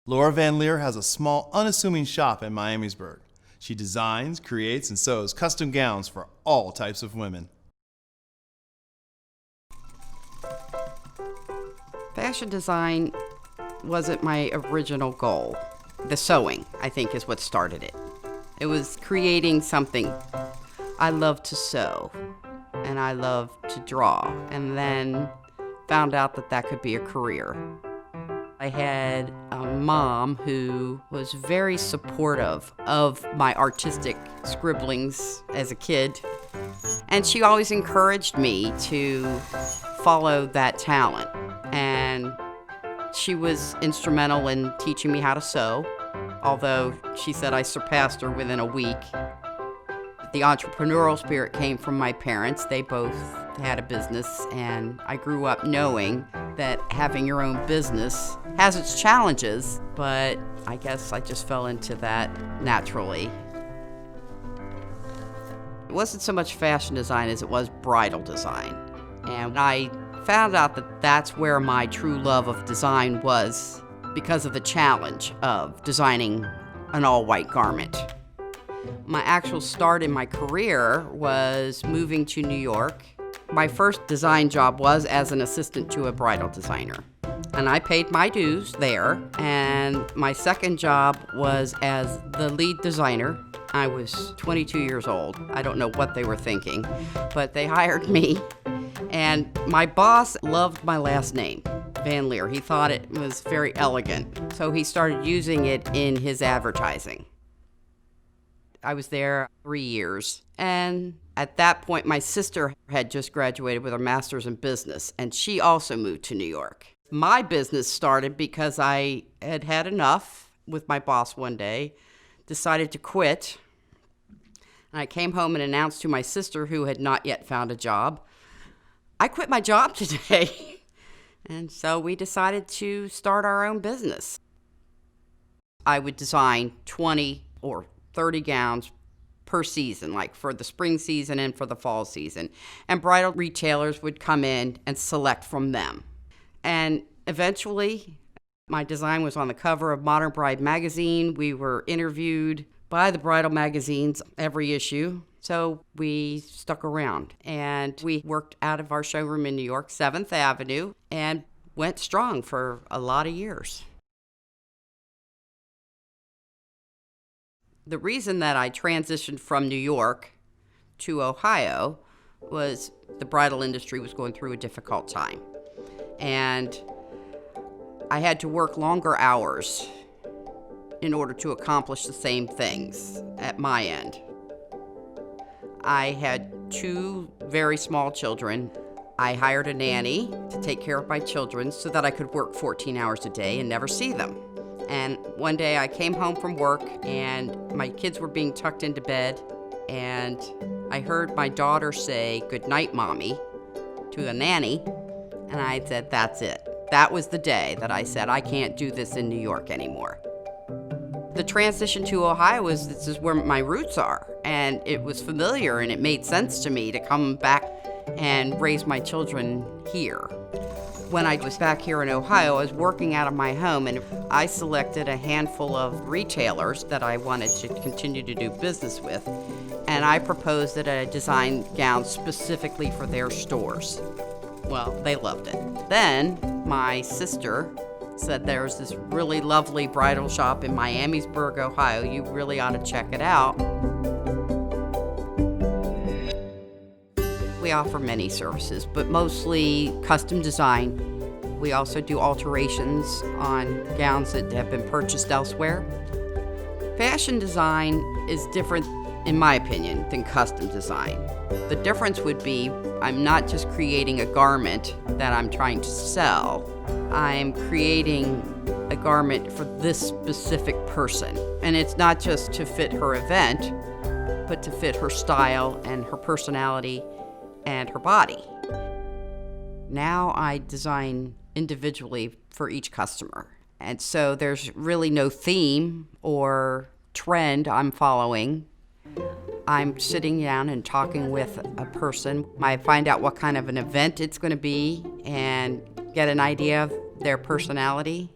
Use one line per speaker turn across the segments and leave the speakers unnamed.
Laura Van Leer has a small, unassuming shop in Miamisburg. She designs, creates, and sews custom gowns for all types of women.
Fashion design wasn't my original goal. The sewing, I think, is what started it. It was creating something. I love to sew, and I love to draw, and then found out that that could be a career. I had a mom who was very supportive of my artistic scribblings as a kid, and she always encouraged me to follow that talent. And she was instrumental in teaching me how to sew, although she said I surpassed her within a week. The entrepreneurial spirit came from my parents. They both had a business, and I grew up knowing that having your own business has its challenges, but I guess I just fell into that naturally. It wasn't so much fashion design as it was bridal design. And I found out that that's where my true love of design was, because of the challenge of designing an all-white garment. My actual start in my career was moving to New York. My first design job was as an assistant to a bridal designer, and I paid my dues there. And my second job was as the lead designer. I was 22 years old. I don't know what they were thinking, but they hired me. And my boss loved my last name, Van Leer. He thought it was very elegant, so he started using it in his advertising. I was there 3 years, and at that point, my sister had just graduated with her master's in business, and she also moved to New York. My business started because I had had enough with my boss one day, decided to quit, and I came home and announced to my sister, who had not yet found a job, I quit my job today. And so we decided to start our own business. I would design 20 or 30 gowns per season, like for the spring season and for the fall season. And bridal retailers would come in and select from them. And eventually, my design was on the cover of Modern Bride magazine. We were interviewed by the bridal magazines every issue. So we stuck around, and we worked out of our showroom in New York, 7th Avenue, and went strong for a lot of years. The reason that I transitioned from New York to Ohio was the bridal industry was going through a difficult time. And I had to work longer hours in order to accomplish the same things at my end. I had 2 very small children. I hired a nanny to take care of my children so that I could work 14 hours a day and never see them. And one day I came home from work, and my kids were being tucked into bed, and I heard my daughter say, "Good night, Mommy," to the nanny, and I said, that's it. That was the day that I said, I can't do this in New York anymore. The transition to Ohio this is where my roots are, and it was familiar, and it made sense to me to come back and raise my children here. When I was back here in Ohio, I was working out of my home, and I selected a handful of retailers that I wanted to continue to do business with, and I proposed that I design gowns specifically for their stores. Well, they loved it. Then my sister said, there's this really lovely bridal shop in Miamisburg, Ohio. You really ought to check it out. We offer many services, but mostly custom design. We also do alterations on gowns that have been purchased elsewhere. Fashion design is different, in my opinion, than custom design. The difference would be I'm not just creating a garment that I'm trying to sell. I'm creating a garment for this specific person. And it's not just to fit her event, but to fit her style and her personality and her body. Now I design individually for each customer. And so there's really no theme or trend I'm following. I'm sitting down and talking with a person. I find out what kind of an event it's going to be and get an idea of their personality.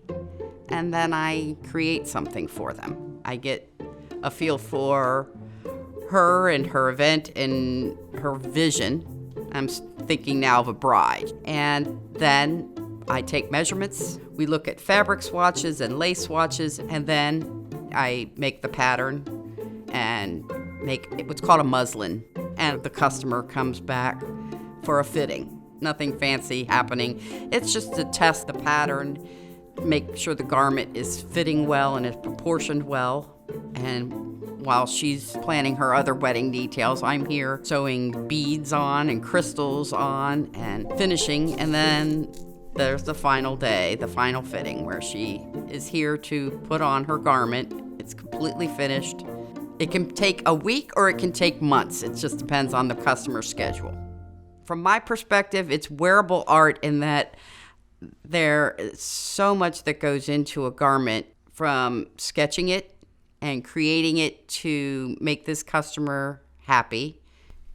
And and then I create something for them. I get a feel for her and her event and her vision. I'm thinking now of a bride. And then I take measurements. We look at fabric swatches and lace swatches, and then I make the pattern and make what's called a muslin. And the customer comes back for a fitting. Nothing fancy happening. It's just to test the pattern, make sure the garment is fitting well and is proportioned well. And while she's planning her other wedding details, I'm here sewing beads on and crystals on and finishing. And then there's the final day, the final fitting, where she is here to put on her garment. It's completely finished. It can take a week or it can take months. It just depends on the customer's schedule. From my perspective, it's wearable art in that there is so much that goes into a garment, from sketching it and creating it to make this customer happy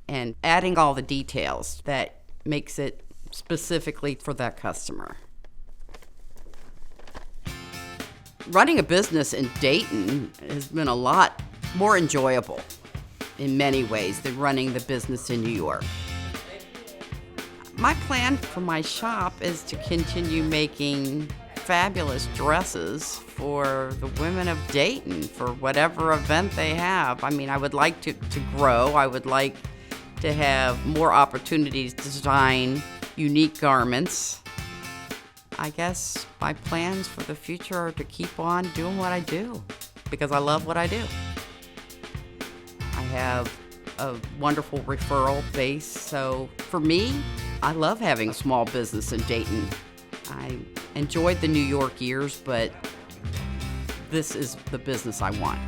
and adding all the details that makes it specifically for that customer. Running a business in Dayton has been a lot more enjoyable in many ways than running the business in New York. My plan for my shop is to continue making fabulous dresses for the women of Dayton for whatever event they have. I mean, I would like to grow. I would like to have more opportunities to design unique garments. I guess my plans for the future are to keep on doing what I do because I love what I do. I have a wonderful referral base, so for me, I love having a small business in Dayton. I enjoyed the New York years, but this is the business I want.